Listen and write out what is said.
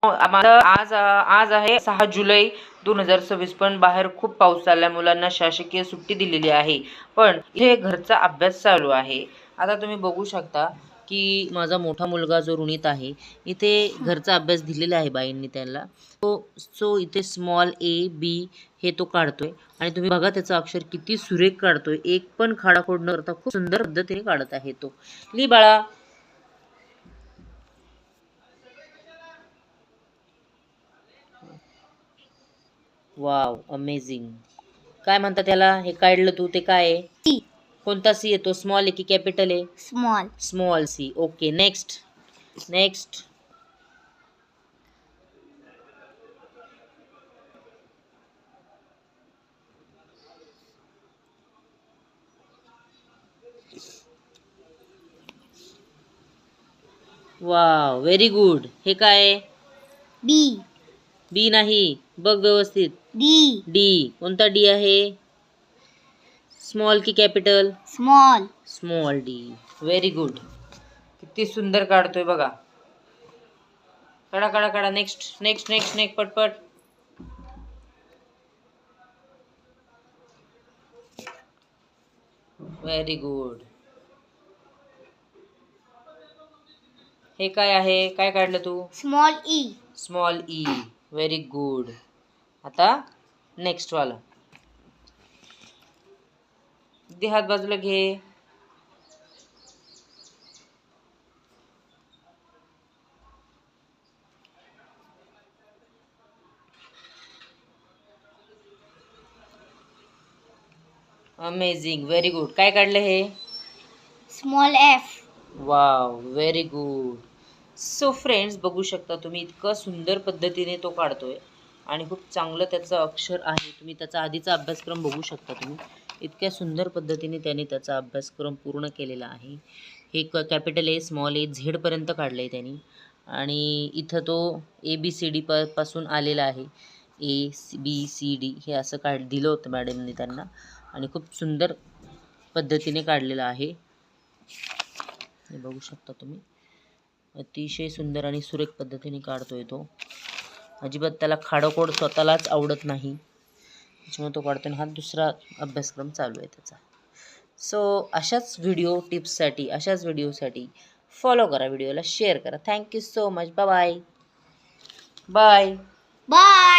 आम्हाला आज आज आहे 6 जुलै 2026, पण बाहेर खूप पाऊस चाललाय. मुलांना शासकीय सुट्टी दिलेली आहे, पण इथे घरचा अभ्यास चालू आहे. आता तुम्ही बघू शकता की माझा मोठा मुलगा जो ऋणित आहे, इथे घरचा अभ्यास दिलेला आहे बाईंनी त्याला. सो इथे स्मॉल ए बी हे तो काढतोय आणि तुम्ही बघा त्याचं अक्षर किती सुरेख काढतोय. एक पण खाडाखोड न करता खूप सुंदर पद्धतीने काढत आहे तो. ली बाळा. Wow, amazing. काय म्हणतात त्याला? हे काढलं तू ते काय आहे? सी. कोणता सी आहे तो? स्मॉल आहे की कॅपिटल आहे? Small. Small C. Okay, next. Next. Wow, very good. हे काय आहे? बी. बी नाही, बघ व्यवस्थित. डी. डी. कोणता डी आहे? स्मॉल की capital? Small. Small D. Very good. किती सुंदर काढतोय बघा. काढा काढा काढा. नेक्स्ट नेक्स्ट नेक्स्ट नेक्स्ट पटपट. Very good. हे काय आहे? काय काढलं तू? Small E. Small E. Very good. आता नेक्स्ट वाला. दे हात बाजूला घे. अमेझिंग. Very good. काय काढलं हे? Small F. Wow, very good. So friends, बघू शकता तुम्ही इतकं सुंदर पद्धतीने तो काढतोय आणि खूप चांगलं त्याचं अक्षर आहे. तुम्ही त्याचा आधीचा अभ्यासक्रम बघू शकता. तुम्ही इतक्या सुंदर पद्धतीने त्याने त्याचा अभ्यासक्रम पूर्ण केलेला आहे. हे कॅपिटल ए, स्मॉल ए, झेडपर्यंत काढलं आहे त्यांनी. आणि इथं तो ABCD पासून आलेला आहे. ABCD हे असं दिलं होतं मॅडमने त्यांना आणि खूप सुंदर पद्धतीने काढलेलं आहे. हे बघू शकता तुम्ही. अतिशय सुंदर आणि सुरेख पद्धतीने काढतोय तो. अजिबात त्याला खाडोखोड स्वतःलाच आवडत नाही, त्याच्यामुळे तो काढतो. हा दुसरा अभ्यासक्रम चालू आहे त्याचा. सो अशाच टिप्ससाठी, अशाच व्हिडिओसाठी फॉलो करा, व्हिडिओला शेअर करा. Thank you so much. Bye bye. Bye. Bye.